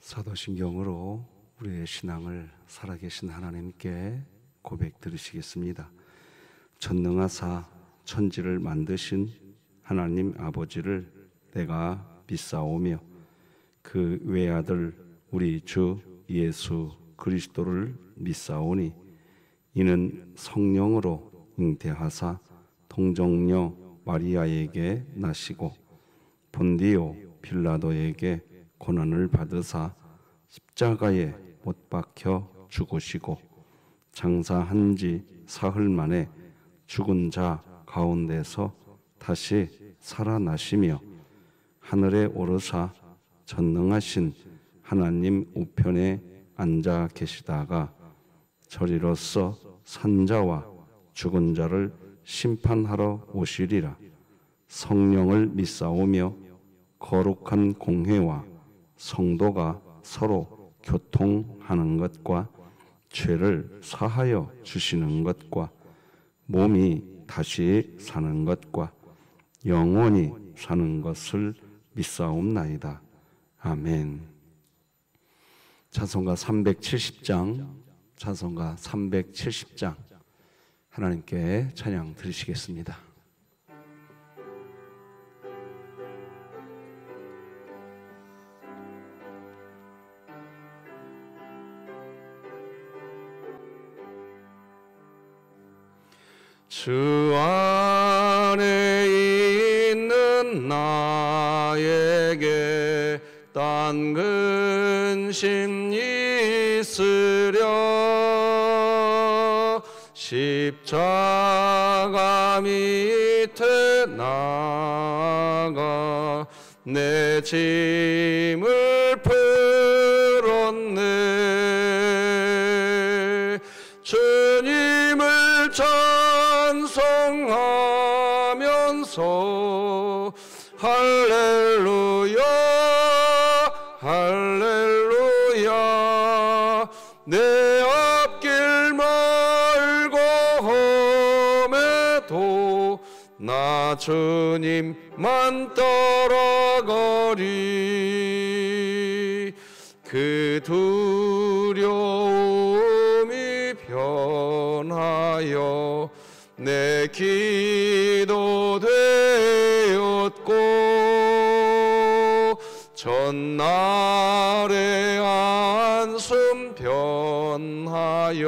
사도신경으로 우리의 신앙을 살아계신 하나님께 고백 드리시겠습니다. 전능하사 천지를 만드신 하나님 아버지를 내가 믿사오며 그 외아들 우리 주 예수 그리스도를 믿사오니 이는 성령으로 잉태하사 동정녀 마리아에게 나시고 본디오 빌라도에게 고난을 받으사 십자가에 못 박혀 죽으시고 장사한 지 사흘 만에 죽은 자 가운데서 다시 살아나시며 하늘에 오르사 전능하신 하나님 우편에 앉아 계시다가 저리로서 산자와 죽은 자를 심판하러 오시리라. 성령을 믿사오며 거룩한 공회와 성도가 서로 교통하는 것과 죄를 사하여 주시는 것과 몸이 다시 사는 것과 영원히 사는 것을 믿사옵나이다. 아멘. 찬송가 370장, 찬송가 370장 하나님께 찬양 드리시겠습니다. 주 안에 있는 나에게 딴 근심 있으랴. 십자가 밑에 나가 내 짐을 풀었네. 주님을 찬송하면서 할렐루야 할렐루야. 내 앞길 멀고 험해도 나 주님만 따라가리. 그 두려움이 변하여 내 기도 되었고 전날의 안숨 변하여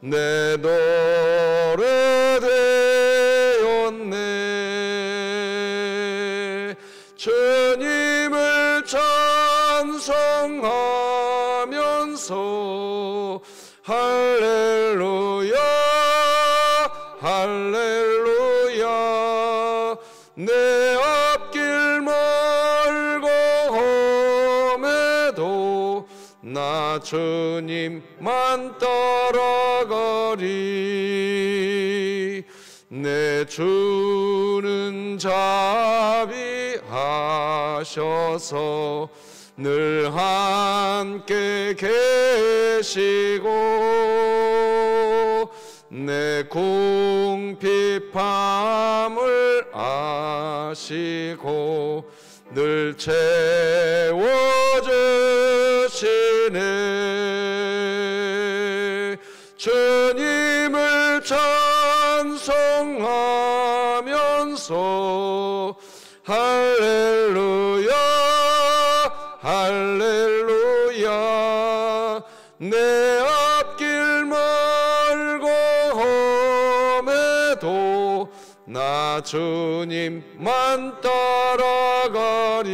내 노래 되었네. 주님을 찬송하면서 할렐루야 할렐루야. 내 앞길 멀고 험해도 나 주님만 따라가리. 내 주는 자비하셔서 늘 함께 계시고 내 궁핍함을 아시고 늘 채워주시네. 주님을 찬송하면서 할렐루야 할렐루야. 내 앞길 멀고 험해도 나 주님만 따라가리.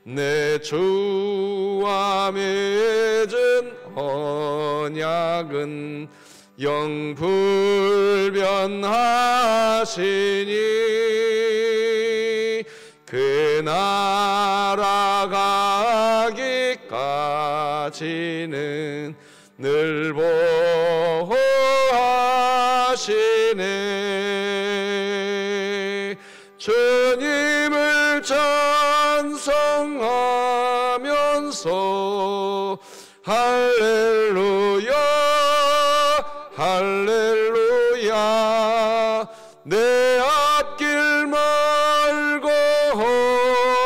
내 주와 맺은 언약은 영불변하시니 그 나라 가기까지는 늘 보호하시네. 주님을 찬송하면서 할렐루야 할렐루야. 내 앞길 멀고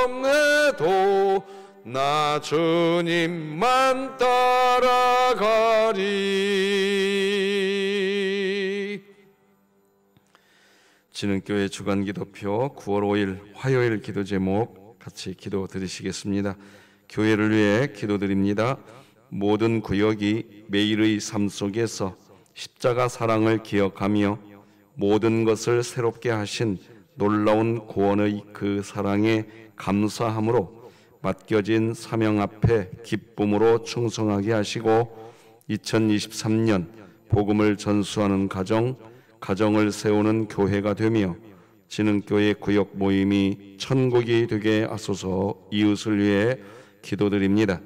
험해도 나 주님만 따라가리. 진흥교회 주간기도표 9월 5일 화요일 기도 제목 같이 기도 드리시겠습니다. 교회를 위해 기도드립니다. 모든 구역이 매일의 삶 속에서 십자가 사랑을 기억하며 모든 것을 새롭게 하신 놀라운 구원의 그 사랑에 감사함으로 맡겨진 사명 앞에 기쁨으로 충성하게 하시고 2023년 복음을 전수하는 가정을 세우는 교회가 되며 진흥교회 구역 모임이 천국이 되게 하소서. 이웃을 위해 기도드립니다.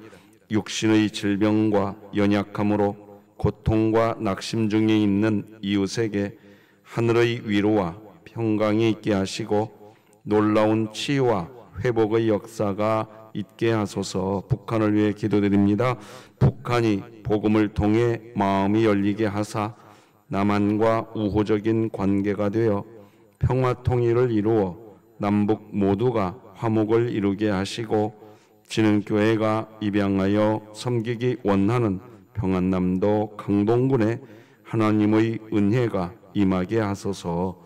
육신의 질병과 연약함으로 고통과 낙심 중에 있는 이웃에게 하늘의 위로와 평강이 있게 하시고 놀라운 치유와 회복의 역사가 있게 하소서. 북한을 위해 기도드립니다. 북한이 복음을 통해 마음이 열리게 하사 남한과 우호적인 관계가 되어 평화 통일을 이루어 남북 모두가 화목을 이루게 하시고 진흥교회가 입양하여 섬기기 원하는 평안남도 강동군에 하나님의 은혜가 임하게 하소서.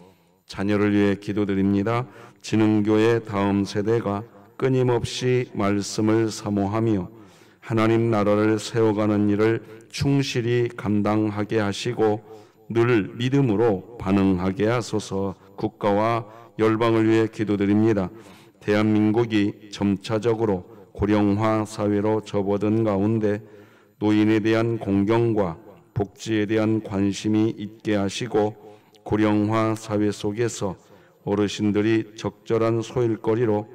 자녀를 위해 기도드립니다. 진흥교회 다음 세대가 끊임없이 말씀을 사모하며 하나님 나라를 세워가는 일을 충실히 감당하게 하시고 늘 믿음으로 반응하게 하소서. 국가와 열방을 위해 기도드립니다. 대한민국이 점차적으로 고령화 사회로 접어든 가운데 노인에 대한 공경과 복지에 대한 관심이 있게 하시고 고령화 사회 속에서 어르신들이 적절한 소일거리로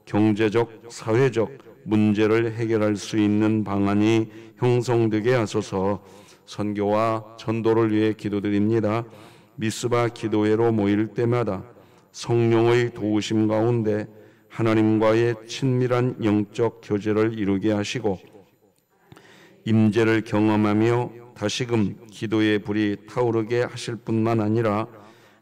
경제적, 사회적 문제를 해결할 수 있는 방안이 형성되게 하소서. 선교와 전도를 위해 기도드립니다. 미스바 기도회로 모일 때마다 성령의 도우심 가운데 하나님과의 친밀한 영적 교제를 이루게 하시고 임재를 경험하며 다시금 기도의 불이 타오르게 하실 뿐만 아니라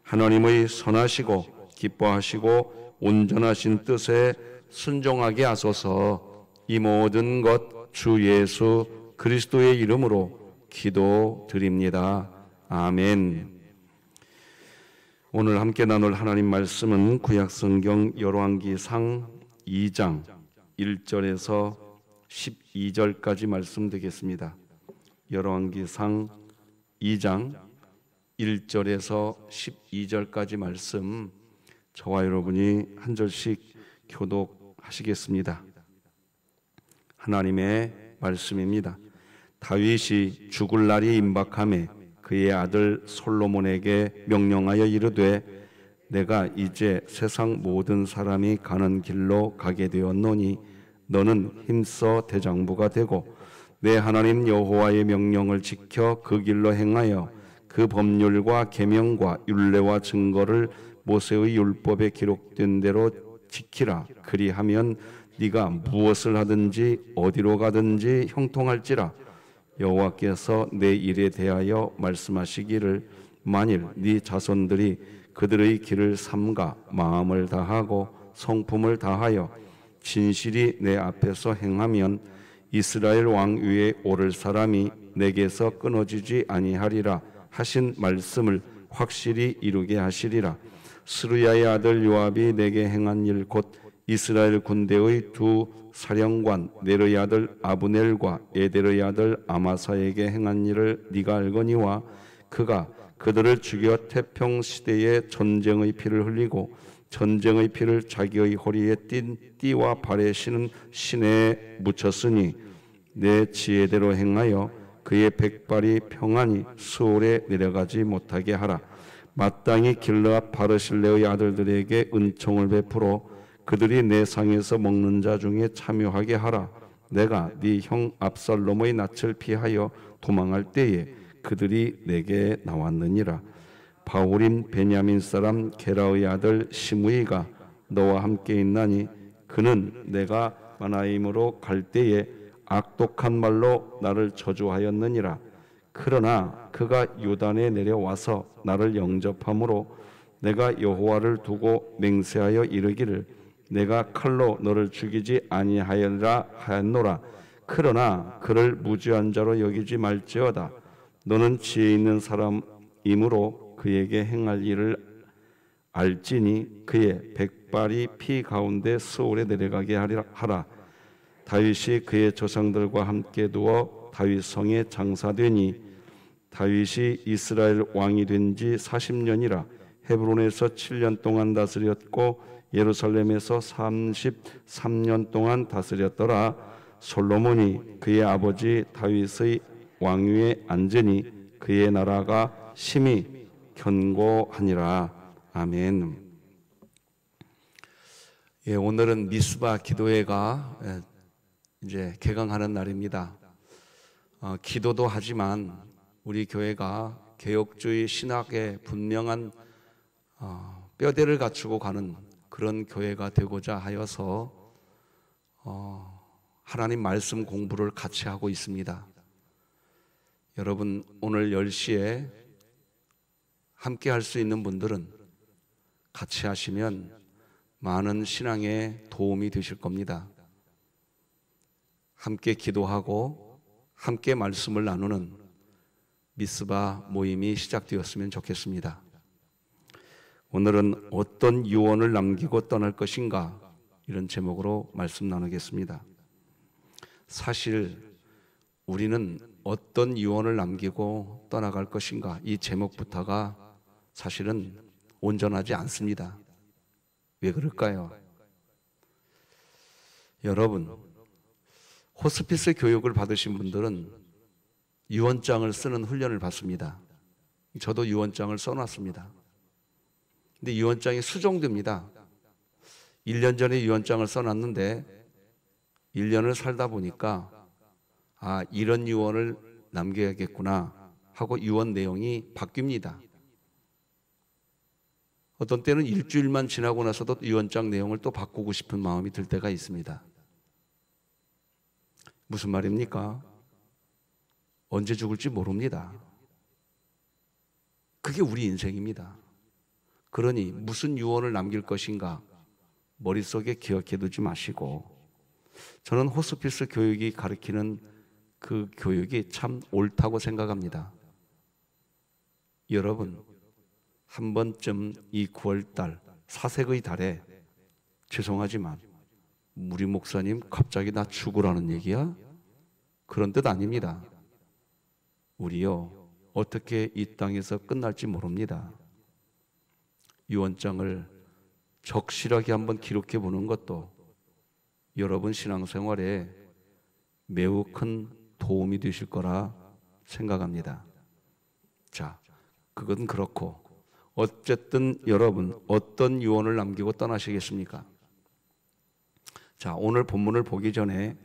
하나님의 선하시고 기뻐하시고 온전하신 뜻에 순종하게 하소서. 이 모든 것 주 예수 그리스도의 이름으로 기도드립니다. 아멘. 오늘 함께 나눌 하나님 말씀은 구약성경 열왕기상 2장 1절에서 12절까지 말씀 되겠습니다. 열왕기상 2장 1절에서 12절까지 말씀 저와 여러분이 한 절씩 교독하시겠습니다. 하나님의 말씀입니다. 다윗이 죽을 날이 임박하매 그의 아들 솔로몬에게 명령하여 이르되 내가 이제 세상 모든 사람이 가는 길로 가게 되었노니 너는 힘써 대장부가 되고 내 하나님 여호와의 명령을 지켜 그 길로 행하여 그 법률과 계명과 율례와 증거를 모세의 율법에 기록된 대로 지키라. 그리하면 네가 무엇을 하든지 어디로 가든지 형통할지라. 여호와께서 내 일에 대하여 말씀하시기를 만일 네 자손들이 그들의 길을 삼가 마음을 다하고 성품을 다하여 진실이 내 앞에서 행하면 이스라엘 왕 위에 오를 사람이 내게서 끊어지지 아니하리라 하신 말씀을 확실히 이루게 하시리라. 스루야의 아들 요압이 내게 행한 일 곧 이스라엘 군대의 두 사령관 네르의 아들 아브넬과 에델의 아들 아마사에게 행한 일을 네가 알거니와 그가 그들을 죽여 태평 시대에 전쟁의 피를 흘리고 전쟁의 피를 자기의 허리에 띤 띠와 발에 신은 신에 묻혔으니 내 지혜대로 행하여 그의 백발이 평안히 수월에 내려가지 못하게 하라. 마땅히 길르앗 바르실레의 아들들에게 은총을 베풀어 그들이 내 상에서 먹는 자 중에 참여하게 하라. 내가 네 형 압살롬의 낯을 피하여 도망할 때에 그들이 내게 나왔느니라. 바울인 베냐민 사람 게라의 아들 시므이가 너와 함께 있나니 그는 내가 마나임으로 갈 때에 악독한 말로 나를 저주하였느니라. 그러나 그가 요단에 내려와서 나를 영접함으로 내가 여호와를 두고 맹세하여 이르기를 내가 칼로 너를 죽이지 아니하였노라 하였노라. 그러나 그를 무죄한 자로 여기지 말지어다. 너는 지혜 있는 사람이므로 그에게 행할 일을 알지니 그의 백발이 피 가운데 스올에 내려가게 하라. 다윗이 그의 조상들과 함께 누워 다윗 성에 장사되니 다윗이 이스라엘 왕이 된 지 40년이라. 헤브론에서 7년 동안 다스렸고 예루살렘에서 33년 동안 다스렸더라. 솔로몬이 그의 아버지 다윗의 왕위에 앉으니 그의 나라가 심히 견고하니라. 아멘. 예, 오늘은 미스바 기도회가 이제 개강하는 날입니다. 기도도 하지만 우리 교회가 개혁주의 신학에 분명한 뼈대를 갖추고 가는 그런 교회가 되고자 하여서 하나님 말씀 공부를 같이 하고 있습니다. 여러분, 오늘 10시에 함께 할 수 있는 분들은 같이 하시면 많은 신앙에 도움이 되실 겁니다. 함께 기도하고 함께 말씀을 나누는 미스바 모임이 시작되었으면 좋겠습니다. 오늘은 어떤 유언을 남기고 떠날 것인가, 이런 제목으로 말씀 나누겠습니다. 사실 우리는 어떤 유언을 남기고 떠나갈 것인가, 이 제목부터가 사실은 온전하지 않습니다. 왜 그럴까요? 여러분, 호스피스 교육을 받으신 분들은 유언장을 쓰는 훈련을 받습니다. 저도 유언장을 써놨습니다. 근데 유언장이 수정됩니다. 1년 전에 유언장을 써놨는데 1년을 살다 보니까 이런 유언을 남겨야겠구나 하고 유언 내용이 바뀝니다. 어떤 때는 일주일만 지나고 나서도 유언장 내용을 또 바꾸고 싶은 마음이 들 때가 있습니다. 무슨 말입니까? 언제 죽을지 모릅니다. 그게 우리 인생입니다. 그러니 무슨 유언을 남길 것인가 머릿속에 기억해두지 마시고, 저는 호스피스 교육이 가르치는 그 교육이 참 옳다고 생각합니다. 여러분, 한 번쯤 이 9월달 사색의 달에, 죄송하지만 우리 목사님 갑자기 나 죽으라는 얘기야? 그런 뜻 아닙니다. 우리요, 어떻게 이 땅에서 끝날지 모릅니다. 유언장을 적실하게 한번 기록해 보는 것도 여러분 신앙생활에 매우 큰 도움이 되실 거라 생각합니다. 자, 그건 그렇고, 어쨌든 여러분 어떤 유언을 남기고 떠나시겠습니까? 자, 오늘 본문을 보기 전에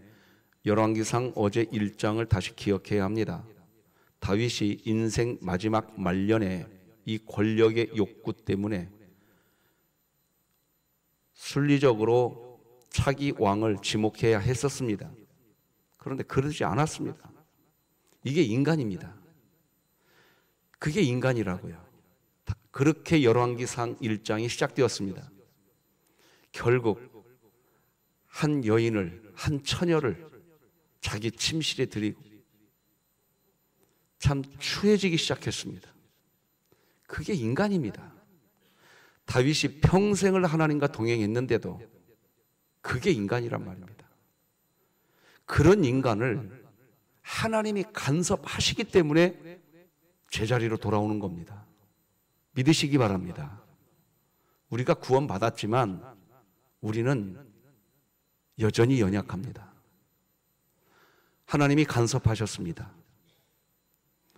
열왕기상 어제 1장을 다시 기억해야 합니다. 다윗이 인생 마지막 말년에 이 권력의 욕구 때문에 순리적으로 차기 왕을 지목해야 했었습니다. 그런데 그러지 않았습니다. 이게 인간입니다. 그게 인간이라고요. 그렇게 열왕기상 1장이 시작되었습니다. 결국 한 여인을, 한 처녀를 자기 침실에 들이고 참 추해지기 시작했습니다. 그게 인간입니다. 다윗이 평생을 하나님과 동행했는데도 그게 인간이란 말입니다. 그런 인간을 하나님이 간섭하시기 때문에 제자리로 돌아오는 겁니다. 믿으시기 바랍니다. 우리가 구원받았지만 우리는 여전히 연약합니다. 하나님이 간섭하셨습니다.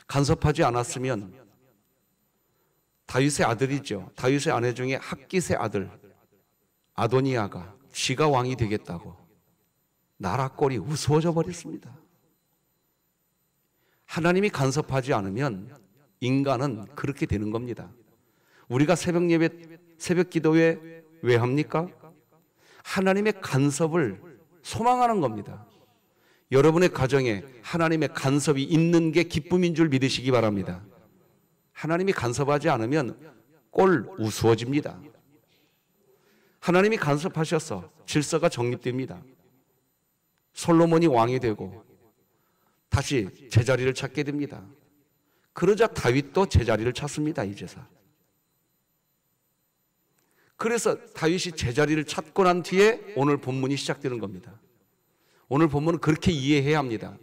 간섭하지 않았으면 다윗의 아들이죠. 다윗의 아내 중에 핫깃의 아들 아도니아가 지가 왕이 되겠다고 나라 꼴이 우스워져 버렸습니다. 하나님이 간섭하지 않으면 인간은 그렇게 되는 겁니다. 우리가 새벽 예배, 새벽 기도회 왜 합니까? 하나님의 간섭을 소망하는 겁니다. 여러분의 가정에 하나님의 간섭이 있는 게 기쁨인 줄 믿으시기 바랍니다. 하나님이 간섭하지 않으면 꼴 우스워집니다. 하나님이 간섭하셔서 질서가 정립됩니다. 솔로몬이 왕이 되고 다시 제자리를 찾게 됩니다. 그러자 다윗도 제자리를 찾습니다. 이제서. 그래서 다윗이 제자리를 찾고 난 뒤에 오늘 본문이 시작되는 겁니다. 오늘 본문은 그렇게 이해해야 합니다.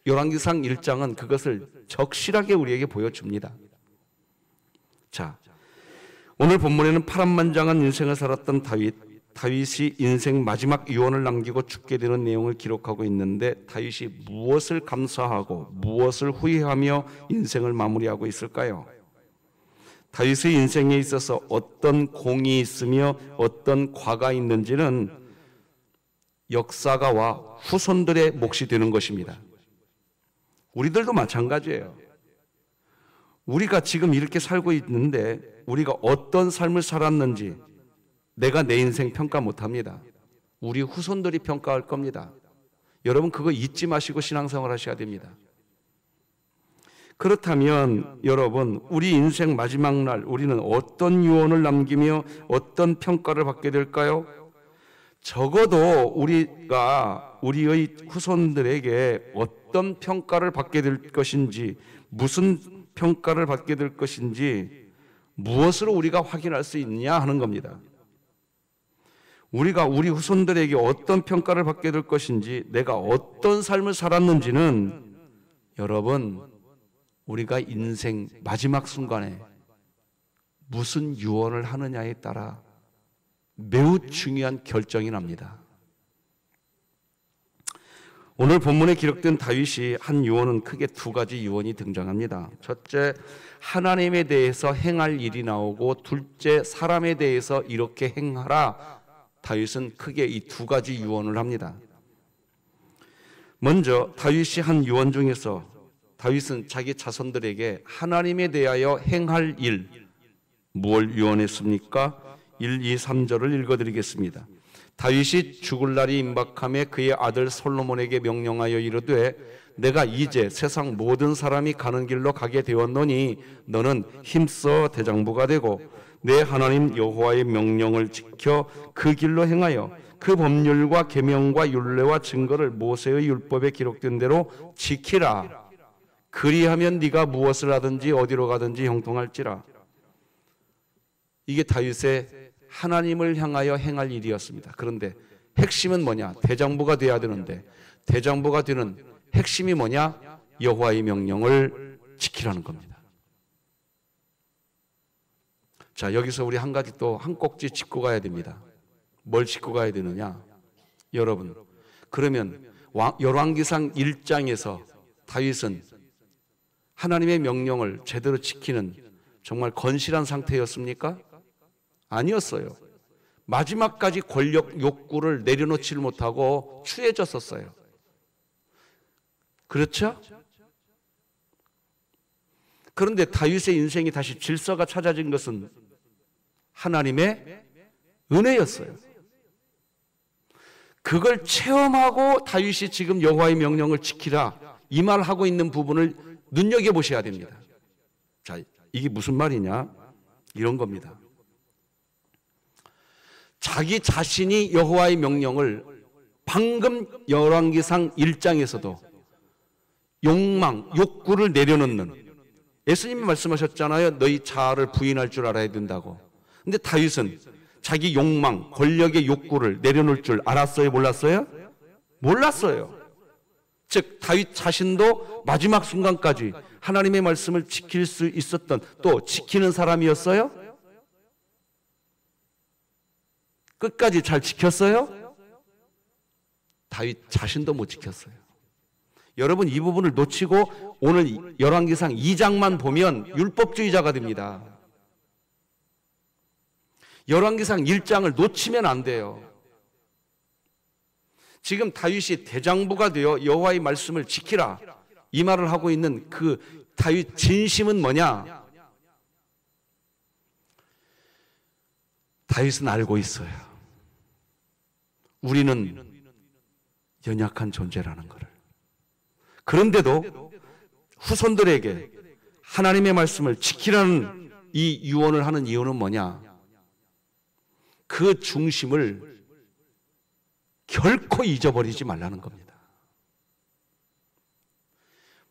열왕기상 1장은 그것을 적실하게 우리에게 보여줍니다. 자, 오늘 본문에는 파란만장한 인생을 살았던 다윗이 인생 마지막 유언을 남기고 죽게 되는 내용을 기록하고 있는데 다윗이 무엇을 감사하고 무엇을 후회하며 인생을 마무리하고 있을까요? 다윗의 인생에 있어서 어떤 공이 있으며 어떤 과가 있는지는 역사가와 후손들의 몫이 되는 것입니다. 우리들도 마찬가지예요. 우리가 지금 이렇게 살고 있는데 우리가 어떤 삶을 살았는지 내가 내 인생 평가 못합니다. 우리 후손들이 평가할 겁니다. 여러분 그거 잊지 마시고 신앙생활 하셔야 됩니다. 그렇다면 여러분 우리 인생 마지막 날 우리는 어떤 유언을 남기며 어떤 평가를 받게 될까요? 적어도 우리가 우리의 후손들에게 어떤 평가를 받게 될 것인지 무슨 평가를 받게 될 것인지 무엇으로 우리가 확인할 수 있느냐 하는 겁니다. 우리가 우리 후손들에게 어떤 평가를 받게 될 것인지 내가 어떤 삶을 살았는지는 여러분 우리가 인생 마지막 순간에 무슨 유언을 하느냐에 따라 매우 중요한 결정이 납니다. 오늘 본문에 기록된 다윗이 한 유언은 크게 두 가지 유언이 등장합니다. 첫째, 하나님에 대해서 행할 일이 나오고 둘째, 사람에 대해서 이렇게 행하라. 다윗은 크게 이 두 가지 유언을 합니다. 먼저 다윗이 한 유언 중에서 다윗은 자기 자손들에게 하나님에 대하여 행할 일, 무엇을 유언했습니까? 1, 2, 3절을 읽어드리겠습니다. 다윗이 죽을 날이 임박함에 그의 아들 솔로몬에게 명령하여 이르되 내가 이제 세상 모든 사람이 가는 길로 가게 되었노니 너는 힘써 대장부가 되고 내 하나님 여호와의 명령을 지켜 그 길로 행하여 그 법률과 계명과 율례와 증거를 모세의 율법에 기록된 대로 지키라. 그리하면 네가 무엇을 하든지 어디로 가든지 형통할지라. 이게 다윗의 하나님을 향하여 행할 일이었습니다. 그런데 핵심은 뭐냐? 대장부가 돼야 되는데 대장부가 되는 핵심이 뭐냐? 여호와의 명령을 지키라는 겁니다. 자, 여기서 우리 한 가지 또 한 꼭지 짚고 가야 됩니다. 뭘 짚고 가야 되느냐? 여러분, 그러면 열왕기상 1장에서 다윗은 하나님의 명령을 제대로 지키는 정말 건실한 상태였습니까? 아니었어요. 마지막까지 권력 욕구를 내려놓지 못하고 추해졌었어요. 그렇죠? 그런데 다윗의 인생이 다시 질서가 찾아진 것은 하나님의 은혜였어요. 그걸 체험하고 다윗이 지금 여호와의 명령을 지키라 이 말을 하고 있는 부분을 눈여겨보셔야 됩니다. 자, 이게 무슨 말이냐? 이런 겁니다. 자기 자신이 여호와의 명령을 방금 열왕기상 1장에서도 욕망, 욕구를 내려놓는, 예수님이 말씀하셨잖아요. 너희 자아를 부인할 줄 알아야 된다고. 근데 다윗은 자기 욕망, 권력의 욕구를 내려놓을 줄 알았어요? 몰랐어요? 몰랐어요. 즉 다윗 자신도 마지막 순간까지 하나님의 말씀을 지킬 수 있었던, 또 지키는 사람이었어요? 끝까지 잘 지켰어요? 다윗 자신도 못 지켰어요. 여러분, 이 부분을 놓치고 오늘 열왕기상 2장만 보면 율법주의자가 됩니다. 열왕기상 1장을 놓치면 안 돼요. 지금 다윗이 대장부가 되어 여호와의 말씀을 지키라 이 말을 하고 있는 그 다윗 진심은 뭐냐? 다윗은 알고 있어요. 우리는 연약한 존재라는 것을. 그런데도 후손들에게 하나님의 말씀을 지키라는 이 유언을 하는 이유는 뭐냐? 그 중심을 결코 잊어버리지 말라는 겁니다.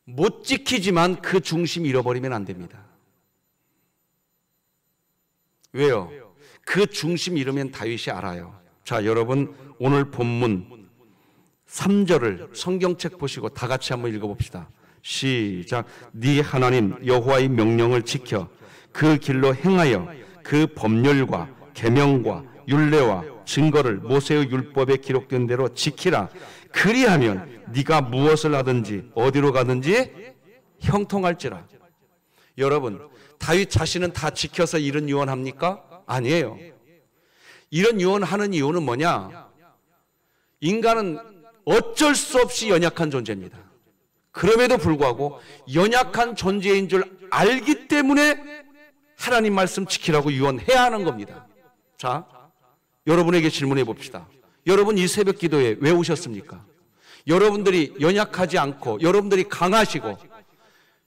못 지키지만 그 중심 잃어버리면 안 됩니다. 왜요? 그 중심 잃으면 다윗이 알아요. 자, 여러분 오늘 본문 3절을 성경책 보시고 다 같이 한번 읽어봅시다. 시작. 네 하나님 여호와의 명령을 지켜 그 길로 행하여 그 법률과 계명과 율례와 증거를 모세의 율법에 기록된 대로 지키라. 그리하면 네가 무엇을 하든지 어디로 가든지 형통할지라. 여러분, 다윗 자신은 다 지켜서 이런 유언합니까? 아니에요. 이런 유언하는 이유는 뭐냐? 인간은 어쩔 수 없이 연약한 존재입니다. 그럼에도 불구하고 연약한 존재인 줄 알기 때문에 하나님 말씀 지키라고 유언해야 하는 겁니다. 자, 여러분에게 질문해 봅시다. 여러분 이 새벽 기도에 왜 오셨습니까? 여러분들이 연약하지 않고 여러분들이 강하시고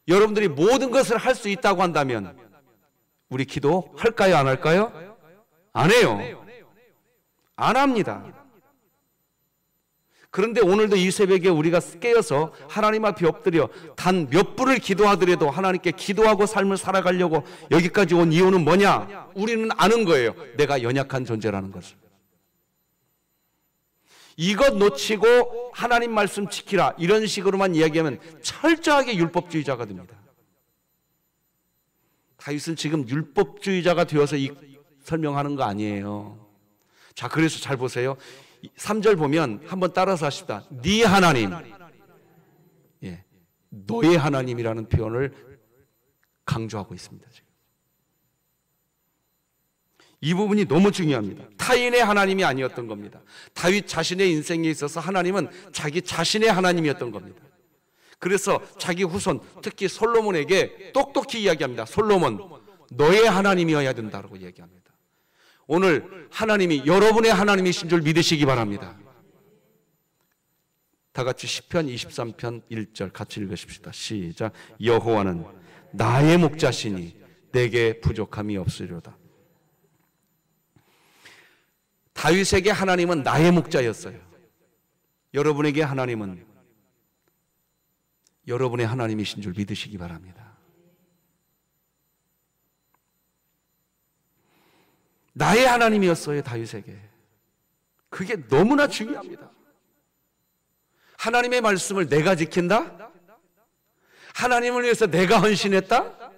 여러분들이 모든 것을 할 수 있다고 한다면 우리 기도 할까요? 안 할까요? 안 해요. 안 합니다. 그런데 오늘도 이 새벽에 우리가 깨어서 하나님 앞에 엎드려 단 몇 분을 기도하더라도 하나님께 기도하고 삶을 살아가려고 여기까지 온 이유는 뭐냐? 우리는 아는 거예요. 내가 연약한 존재라는 것을. 이것 놓치고 하나님 말씀 지키라 이런 식으로만 이야기하면 철저하게 율법주의자가 됩니다. 다윗은 지금 율법주의자가 되어서 이 설명하는 거 아니에요. 자, 그래서 잘 보세요. 3절 보면 한번 따라서 하십시다. 네 하나님, 너의 하나님이라는 표현을 강조하고 있습니다. 지금. 이 부분이 너무 중요합니다. 타인의 하나님이 아니었던 겁니다. 다윗 자신의 인생에 있어서 하나님은 자기 자신의 하나님이었던 겁니다. 그래서 자기 후손, 특히 솔로몬에게 똑똑히 이야기합니다. 솔로몬, 너의 하나님이어야 된다고 얘기합니다. 오늘 하나님이 여러분의 하나님이신 줄 믿으시기 바랍니다. 다 같이 시편 23편 1절 같이 읽으십시다. 시작. 여호와는 나의 목자시니 내게 부족함이 없으리로다. 다윗에게 하나님은 나의 목자였어요. 여러분에게 하나님은 여러분의 하나님이신 줄 믿으시기 바랍니다. 나의 하나님이었어요, 다윗에게. 그게 너무나 중요합니다. 하나님의 말씀을 내가 지킨다? 하나님을 위해서 내가 헌신했다?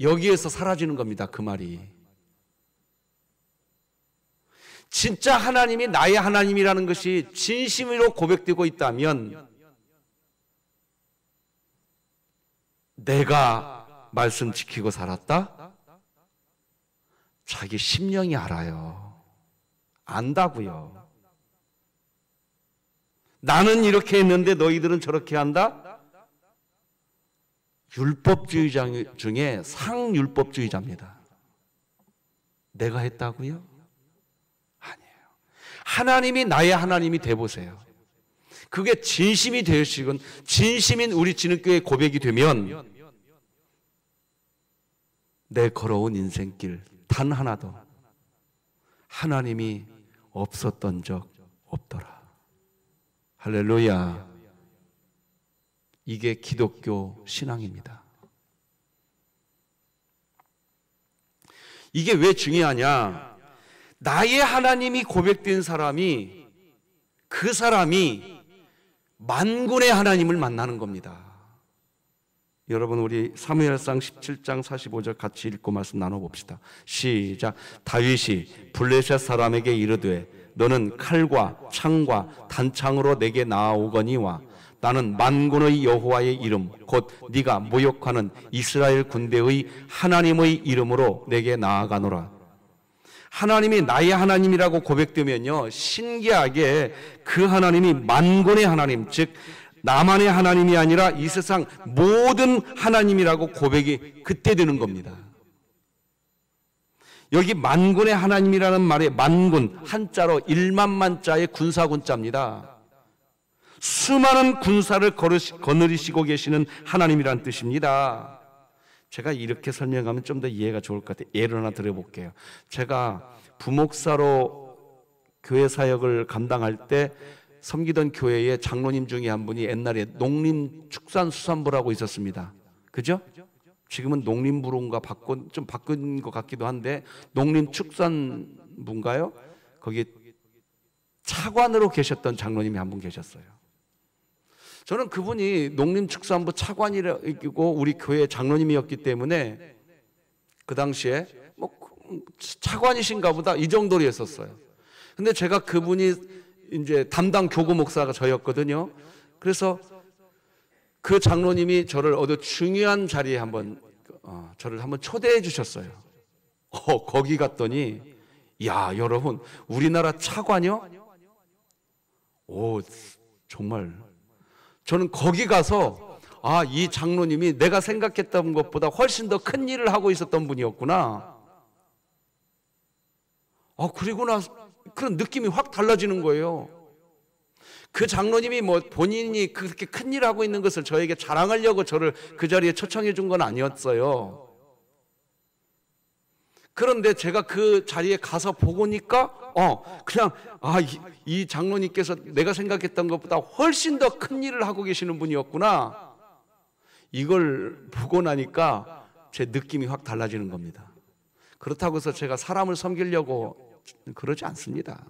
여기에서 사라지는 겁니다, 그 말이. 진짜 하나님이 나의 하나님이라는 것이 진심으로 고백되고 있다면 내가 말씀 지키고 살았다? 자기 심령이 알아요. 안다고요. 나는 이렇게 했는데 너희들은 저렇게 한다? 율법주의자 중에 상율법주의자입니다. 내가 했다고요? 아니에요. 하나님이 나의 하나님이 돼보세요. 그게 진심이 되시건 진심인 우리 진흙교회 고백이 되면 내 걸어온 인생길 단 하나도 하나님이 없었던 적 없더라. 할렐루야. 이게 기독교 신앙입니다. 이게 왜 중요하냐? 나의 하나님이 고백된 사람이 그 사람이 만군의 하나님을 만나는 겁니다. 여러분 우리 사무엘상 17장 45절 같이 읽고 말씀 나눠봅시다. 시작. 다윗이 블레셋 사람에게 이르되 너는 칼과 창과 단창으로 내게 나아오거니와 나는 만군의 여호와의 이름 곧 네가 모욕하는 이스라엘 군대의 하나님의 이름으로 내게 나아가노라. 하나님이 나의 하나님이라고 고백되면요, 신기하게 그 하나님이 만군의 하나님, 즉 나만의 하나님이 아니라 이 세상 모든 하나님이라고 고백이 그때 되는 겁니다. 여기 만군의 하나님이라는 말에 만군, 한자로 1만만 자의 군사군자입니다. 수많은 군사를 거느리시고 계시는 하나님이라는 뜻입니다. 제가 이렇게 설명하면 좀 더 이해가 좋을 것 같아요. 예를 하나 들어볼게요. 제가 부목사로 교회 사역을 감당할 때 섬기던 교회의 장로님 중에 한 분이 옛날에 농림축산수산부라고 있었습니다. 그죠? 지금은 농림부론가 좀 바꾼 것 같기도 한데 농림축산부인가요? 거기 차관으로 계셨던 장로님이 한 분 계셨어요. 저는 그분이 농림축산부 차관이고 우리 교회 장로님이었기 때문에 그 당시에 뭐 차관이신가 보다 이 정도로 했었어요. 근데 제가 그분이 이제 담당 교구 목사가 저였거든요. 그래서 그 장로님이 저를 어느 중요한 자리에 저를 한번 초대해 주셨어요. 거기 갔더니 야, 여러분, 우리나라 차관이요? 오, 정말 저는 거기 가서 이 장로님이 내가 생각했던 것보다 훨씬 더 큰 일을 하고 있었던 분이었구나. 그리고 나서 그런 느낌이 확 달라지는 거예요. 그 장로님이 뭐 본인이 그렇게 큰 일을 하고 있는 것을 저에게 자랑하려고 저를 그 자리에 초청해 준 건 아니었어요. 그런데 제가 그 자리에 가서 보니까 그냥 이 장로님께서 내가 생각했던 것보다 훨씬 더 큰 일을 하고 계시는 분이었구나. 이걸 보고 나니까 제 느낌이 확 달라지는 겁니다. 그렇다고 해서 제가 사람을 섬기려고 그러지 않습니다.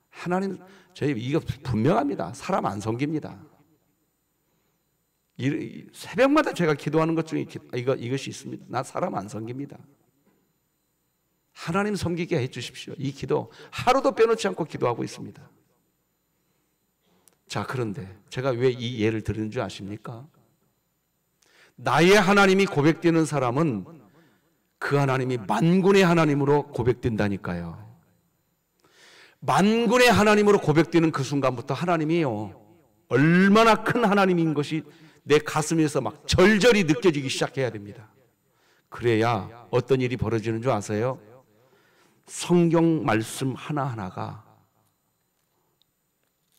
하나님, 이거 분명합니다. 사람 안 섬깁니다. 새벽마다 제가 기도하는 것 중에 이것이 있습니다. 나 사람 안 섬깁니다. 하나님 섬기게 해 주십시오. 이 기도 하루도 빼놓지 않고 기도하고 있습니다. 자, 그런데 제가 왜 이 예를 드리는 줄 아십니까? 나의 하나님이 고백되는 사람은 그 하나님이 만군의 하나님으로 고백된다니까요. 만군의 하나님으로 고백되는 그 순간부터 하나님이요, 얼마나 큰 하나님인 것이 내 가슴에서 막 절절히 느껴지기 시작해야 됩니다. 그래야 어떤 일이 벌어지는 줄 아세요? 성경 말씀 하나하나가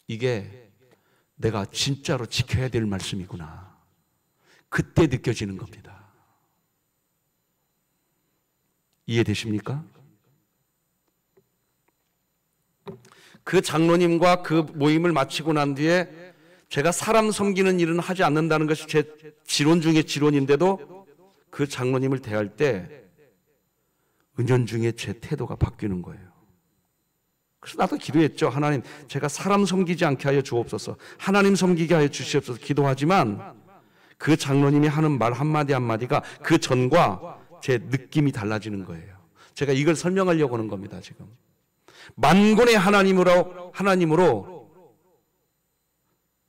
이게 내가 진짜로 지켜야 될 말씀이구나, 그때 느껴지는 겁니다. 이해되십니까? 그 장로님과 그 모임을 마치고 난 뒤에 제가 사람 섬기는 일은 하지 않는다는 것이 제 지론 중에 지론인데도 그 장로님을 대할 때 은연중에 제 태도가 바뀌는 거예요. 그래서 나도 기도했죠. 하나님, 제가 사람 섬기지 않게 하여 주옵소서, 하나님 섬기게 하여 주시옵소서 기도하지만 그 장로님이 하는 말 한마디 한마디가 그 전과 제 느낌이 달라지는 거예요. 제가 이걸 설명하려고 하는 겁니다. 지금 만군의 하나님으로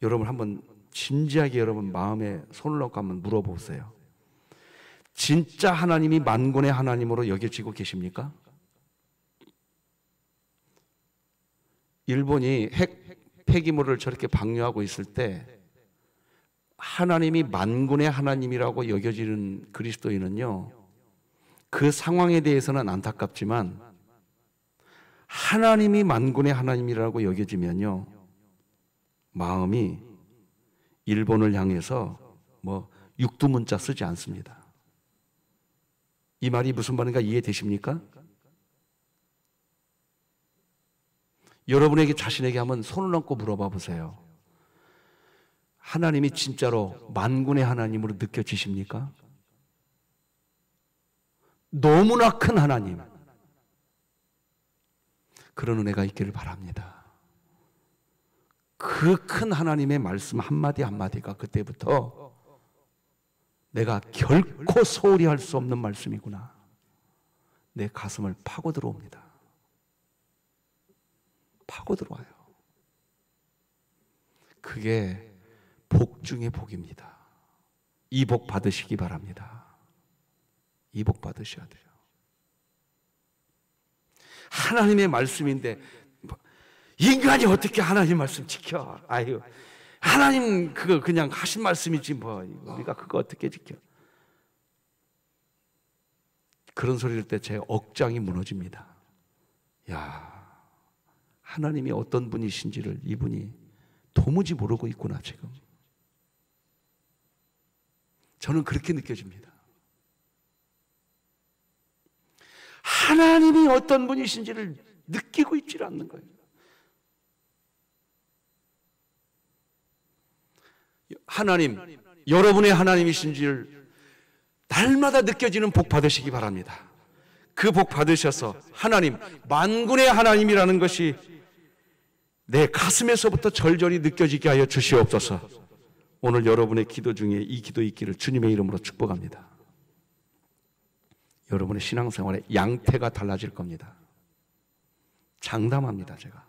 여러분 한번 진지하게 여러분 마음에 손을 넣고 한번 물어보세요. 진짜 하나님이 만군의 하나님으로 여겨지고 계십니까? 일본이 핵 폐기물을 저렇게 방류하고 있을 때 하나님이 만군의 하나님이라고 여겨지는 그리스도인은요, 그 상황에 대해서는 안타깝지만 하나님이 만군의 하나님이라고 여겨지면요, 마음이 일본을 향해서 육두문자 쓰지 않습니다. 이 말이 무슨 말인가 이해되십니까? 여러분에게 자신에게 한번 손을 얹고 물어봐 보세요. 하나님이 진짜로 만군의 하나님으로 느껴지십니까? 너무나 큰 하나님, 그런 은혜가 있기를 바랍니다. 그 큰 하나님의 말씀 한마디 한마디가 그때부터 내가 결코 소홀히 할 수 없는 말씀이구나, 내 가슴을 파고 들어옵니다. 파고 들어와요. 그게 복 중의 복입니다. 이 복 받으시기 바랍니다. 이 복 받으셔야 돼요. 하나님의 말씀인데 인간이 어떻게 하나님 말씀 지켜? 아유, 하나님 그거 그냥 하신 말씀이지 우리가 그거 어떻게 지켜? 그런 소리 들 때 제 억장이 무너집니다. 야, 하나님이 어떤 분이신지를 이분이 도무지 모르고 있구나 지금. 저는 그렇게 느껴집니다. 하나님이 어떤 분이신지를 느끼고 있지 않는 거예요. 하나님, 여러분의 하나님이신지를 날마다 느껴지는 복 받으시기 바랍니다. 그 복 받으셔서 하나님, 만군의 하나님이라는 것이 내 가슴에서부터 절절히 느껴지게 하여 주시옵소서. 오늘 여러분의 기도 중에 이 기도 있기를 주님의 이름으로 축복합니다. 여러분의 신앙생활의 양태가 달라질 겁니다. 장담합니다, 제가.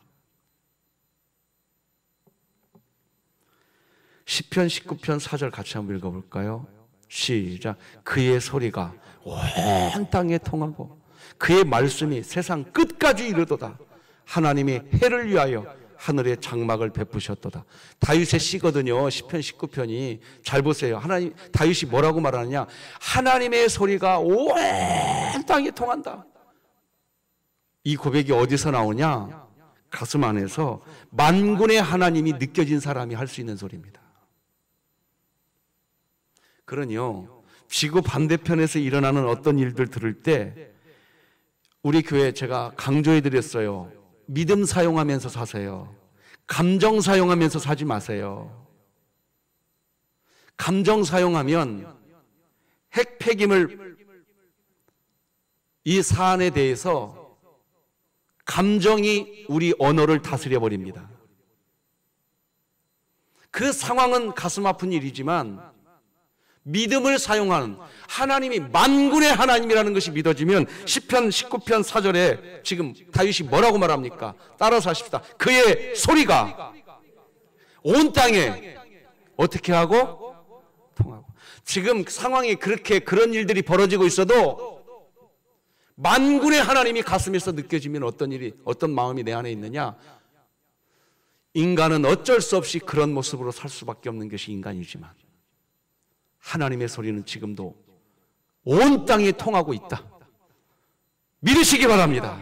시편 19편 4절 같이 한번 읽어볼까요? 시작. 그의 소리가 온 땅에 통하고 그의 말씀이 세상 끝까지 이르도다. 하나님이 해를 위하여 하늘에 장막을 베푸셨도다. 다윗의 시거든요. 시편 19편이. 잘 보세요. 하나님, 다윗이 뭐라고 말하느냐? 하나님의 소리가 온 땅에 통한다. 이 고백이 어디서 나오냐? 가슴 안에서 만군의 하나님이 느껴진 사람이 할 수 있는 소리입니다. 그러니요, 지구 반대편에서 일어나는 어떤 일들 들을 때 우리 교회 제가 강조해 드렸어요. 믿음 사용하면서 사세요. 감정 사용하면서 사지 마세요. 감정 사용하면 핵 폐기물 이 사안에 대해서 감정이 우리 언어를 다스려 버립니다. 그 상황은 가슴 아픈 일이지만 믿음을 사용하는 하나님이 만군의 하나님이라는 것이 믿어지면 시편 19편 4절에 지금 다윗이 뭐라고 말합니까? 따라서 하십시다. 그의 소리가 온 땅에 어떻게 하고? 통하고. 지금 상황이 그렇게 그런 일들이 벌어지고 있어도 만군의 하나님이 가슴에서 느껴지면 어떤 일이, 어떤 마음이 내 안에 있느냐? 인간은 어쩔 수 없이 그런 모습으로 살 수밖에 없는 것이 인간이지만 하나님의 소리는 지금도 온 땅에 통하고 있다. 믿으시기 바랍니다.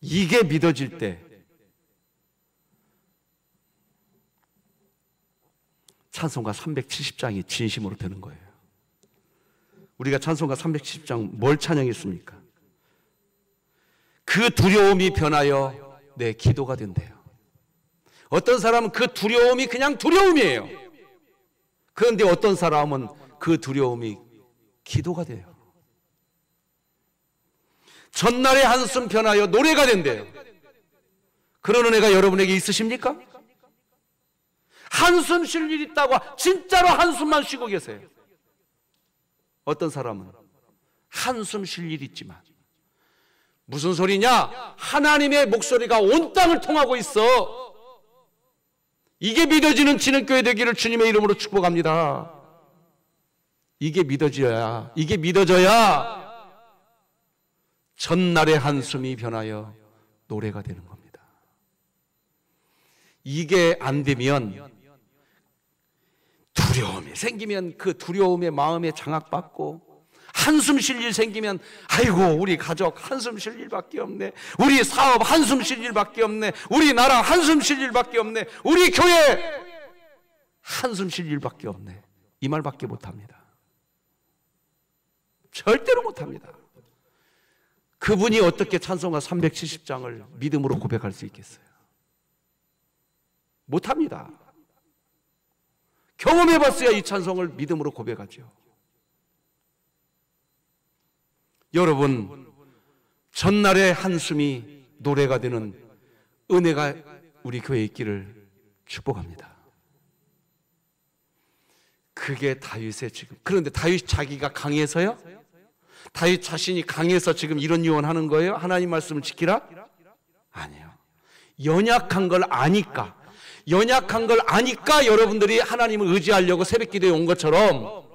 이게 믿어질 때 찬송가 370장이 진심으로 되는 거예요. 우리가 찬송가 370장 뭘 찬양했습니까? 그 두려움이 변하여 내 기도가 된대요. 어떤 사람은 그 두려움이 그냥 두려움이에요. 그런데 어떤 사람은 그 두려움이 기도가 돼요. 전날의 한숨 변하여 노래가 된대요. 그런 은혜가 여러분에게 있으십니까? 한숨 쉴 일 있다고 진짜로 한숨만 쉬고 계세요. 어떤 사람은 한숨 쉴 일 있지만 무슨 소리냐? 하나님의 목소리가 온 땅을 통하고 있어. 이게 믿어지는 진흙교회 되기를 주님의 이름으로 축복합니다. 이게 믿어져야 전날의 한숨이 변하여 노래가 되는 겁니다. 이게 안 되면 두려움이 생기면 그 두려움의 마음에 장악받고 한숨 쉴 일 생기면 아이고 우리 가족 한숨 쉴 일밖에 없네. 우리 사업 한숨 쉴 일밖에 없네. 우리 나라 한숨 쉴 일밖에 없네. 우리 교회 한숨 쉴 일밖에 없네. 이 말밖에 못합니다. 절대로 못합니다. 그분이 어떻게 찬송가 370장을 믿음으로 고백할 수 있겠어요? 못합니다. 경험해봤어야 이 찬송을 믿음으로 고백하죠. 여러분, 전날의 한숨이 노래가 되는 은혜가 우리 교회에 있기를 축복합니다. 그게 다윗의 지금. 그런데 다윗 자기가 강해서요? 다윗 자신이 강해서 지금 이런 유언하는 거예요? 하나님 말씀을 지키라? 아니에요. 연약한 걸 아니까 여러분들이 하나님을 의지하려고 새벽 기도에 온 것처럼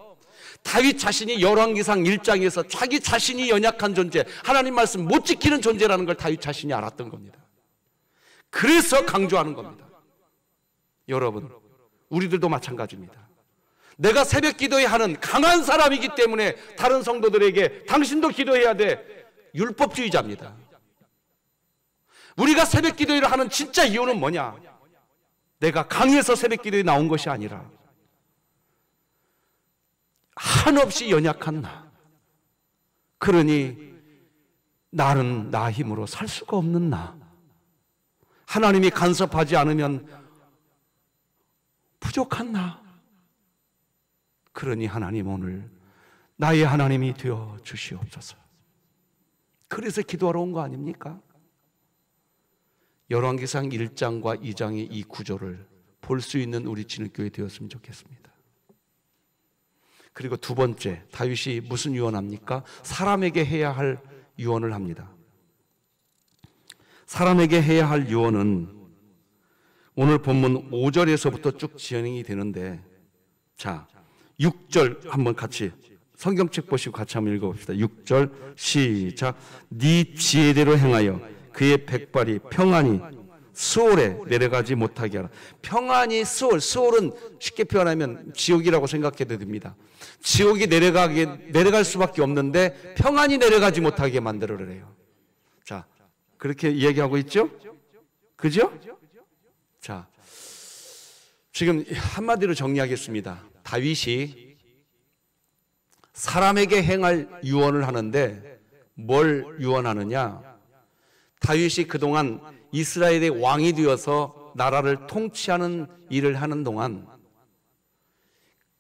다윗 자신이 열왕기상 1장에서 자기 자신이 연약한 존재, 하나님 말씀 못 지키는 존재라는 걸 다윗 자신이 알았던 겁니다. 그래서 강조하는 겁니다. 여러분, 우리들도 마찬가지입니다. 내가 새벽 기도에 하는 강한 사람이기 때문에 다른 성도들에게 당신도 기도해야 돼. 율법주의자입니다. 우리가 새벽 기도를 하는 진짜 이유는 뭐냐? 내가 강해서 새벽 기도에 나온 것이 아니라 한없이 연약한 나, 그러니 나는 나 힘으로 살 수가 없는 나. 하나님이 간섭하지 않으면 부족한 나. 그러니 하나님 오늘 나의 하나님이 되어 주시옵소서. 그래서 기도하러 온 거 아닙니까? 열왕기상 1장과 2장의 이 구조를 볼 수 있는 우리 진흙교회 되었으면 좋겠습니다. 그리고 두 번째, 다윗이 무슨 유언합니까? 사람에게 해야 할 유언을 합니다. 사람에게 해야 할 유언은 오늘 본문 5절에서부터 쭉 진행이 되는데, 자, 6절 한번 같이 성경책 보시고 같이 한번 읽어봅시다. 6절 시작. 네 지혜대로 행하여 그의 백발이 평안히 스올에 내려가지 못하게 하라. 평안히 스올은 쉽게 표현하면 지옥이라고 생각해도 됩니다. 지옥이 내려갈 수밖에 없는데 평안히 내려가지 못하게 만들어래요. 자, 그렇게 이야기하고 있죠? 그죠? 자, 지금 한마디로 정리하겠습니다. 다윗이 사람에게 행할 유언을 하는데 뭘 유언하느냐? 다윗이 그동안 이스라엘의 왕이 되어서 나라를 통치하는 일을 하는 동안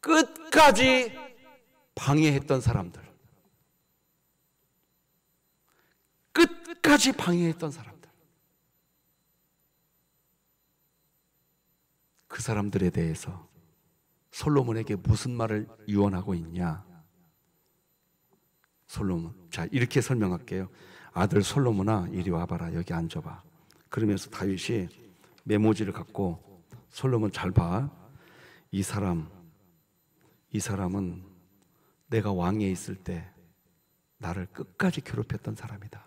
끝까지 방해했던 사람들, 끝까지 방해했던 사람들, 그 사람들에 대해서 솔로몬에게 무슨 말을 유언하고 있냐? 솔로몬, 자, 이렇게 설명할게요. 아들 솔로몬아, 이리 와봐라. 여기 앉아봐. 그러면서 다윗이 메모지를 갖고 솔로몬 잘 봐. 이 사람은 내가 왕위에 있을 때 나를 끝까지 괴롭혔던 사람이다.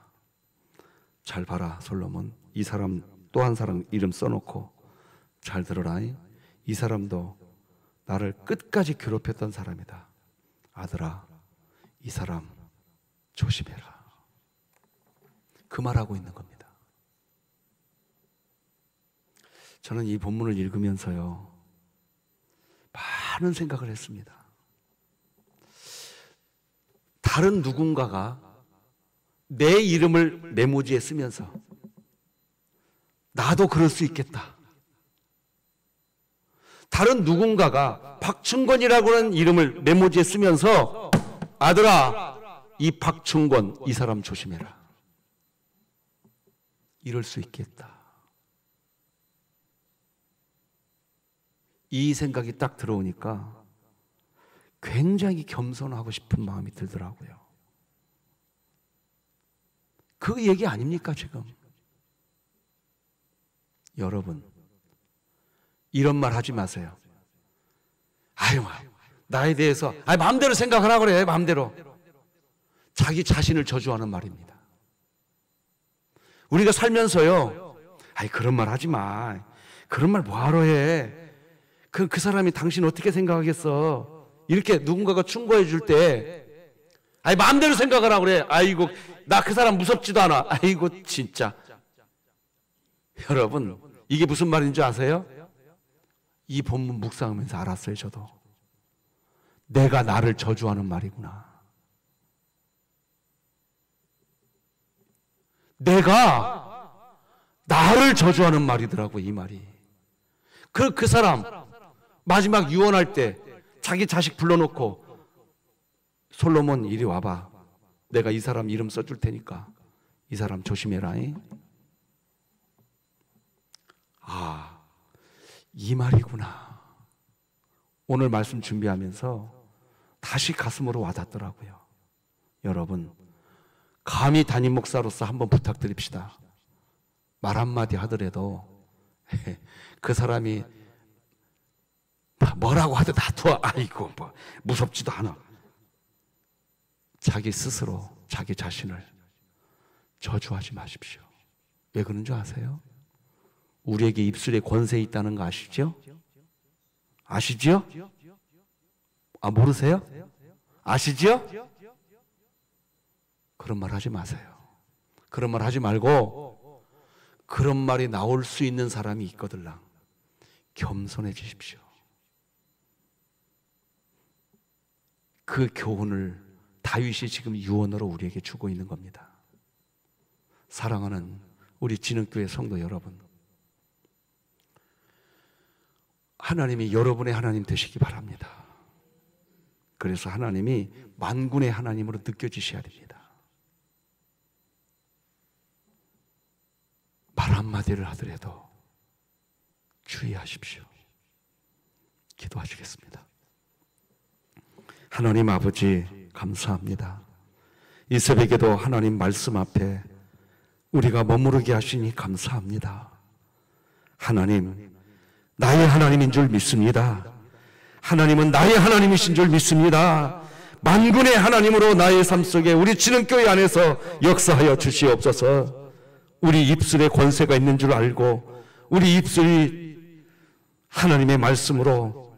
잘 봐라, 솔로몬. 이 사람 또 한 사람 이름 써놓고 잘 들어라. 이 사람도 나를 끝까지 괴롭혔던 사람이다. 아들아, 이 사람 조심해라. 그 말하고 있는 겁니다. 저는 이 본문을 읽으면서요, 많은 생각을 했습니다. 다른 누군가가 내 이름을 메모지에 쓰면서 나도 그럴 수 있겠다. 다른 누군가가 박충권이라고 하는 이름을 메모지에 쓰면서 아들아, 이 박충권, 이 사람 조심해라. 이럴 수 있겠다. 이 생각이 딱 들어오니까 굉장히 겸손하고 싶은 마음이 들더라고요. 그 얘기 아닙니까, 지금? 여러분, 이런 말 하지 마세요. 아유, 나에 대해서 마음대로 생각하라 그래, 마음대로. 자기 자신을 저주하는 말입니다. 우리가 살면서요, 그런 말 하지 마. 그런 말 뭐하러 해? 그 사람이 당신 어떻게 생각하겠어? 이렇게 누군가가 충고해 줄 때, 마음대로 생각하라 그래. 아이고, 나 그 사람 무섭지도 않아. 아이고, 진짜. 여러분, 이게 무슨 말인 줄 아세요? 이 본문 묵상하면서 알았어요, 저도. 내가 나를 저주하는 말이구나. 내가 나를 저주하는 말이더라고, 이 말이. 그 사람 마지막 유언할 때 자기 자식 불러놓고 솔로몬 이리 와봐. 내가 이 사람 이름 써줄 테니까 이 사람 조심해라. 이 말이구나. 오늘 말씀 준비하면서 다시 가슴으로 와닿더라고요. 여러분, 감히 담임 목사로서 한번 부탁드립시다. 말 한마디 하더라도 그 사람이 뭐라고 하든 놔둬. 아이고, 무섭지도 않아. 자기 스스로 자기 자신을 저주하지 마십시오. 왜 그런 줄 아세요? 우리에게 입술에 권세 있다는 거 아시죠? 아시죠? 모르세요? 아시죠? 그런 말 하지 마세요. 그런 말 하지 말고 그런 말이 나올 수 있는 사람이 있거들랑 겸손해지십시오. 그 교훈을 다윗이 지금 유언으로 우리에게 주고 있는 겁니다. 사랑하는 우리 진흥교회 성도 여러분, 하나님이 여러분의 하나님 되시기 바랍니다. 그래서 하나님이 만군의 하나님으로 느껴지셔야 됩니다. 말 한마디를 하더라도 주의하십시오. 기도하시겠습니다. 하나님 아버지 감사합니다. 이 새벽에도 하나님 말씀 앞에 우리가 머무르게 하시니 감사합니다. 하나님, 나의 하나님인 줄 믿습니다. 하나님은 나의 하나님이신 줄 믿습니다. 만군의 하나님으로 나의 삶 속에 우리 진흥교회 안에서 역사하여 주시옵소서. 우리 입술에 권세가 있는 줄 알고 우리 입술이 하나님의 말씀으로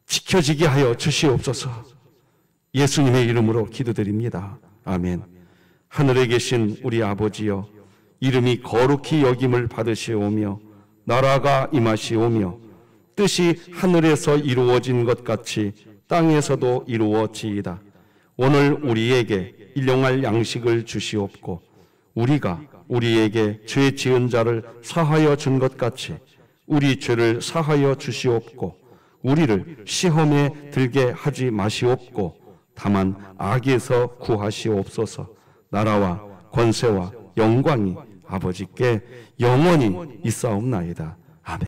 지켜지게 하여 주시옵소서. 예수님의 이름으로 기도드립니다. 아멘. 하늘에 계신 우리 아버지여, 이름이 거룩히 여김을 받으시오며 나라가 임하시오며 뜻이 하늘에서 이루어진 것 같이 땅에서도 이루어지이다. 오늘 우리에게 일용할 양식을 주시옵고 우리가 우리에게 죄 지은 자를 사하여 준 것 같이 우리 죄를 사하여 주시옵고 우리를 시험에 들게 하지 마시옵고 다만 악에서 구하시옵소서. 나라와 권세와 영광이 아버지께 영원히 있사옵나이다. 아멘.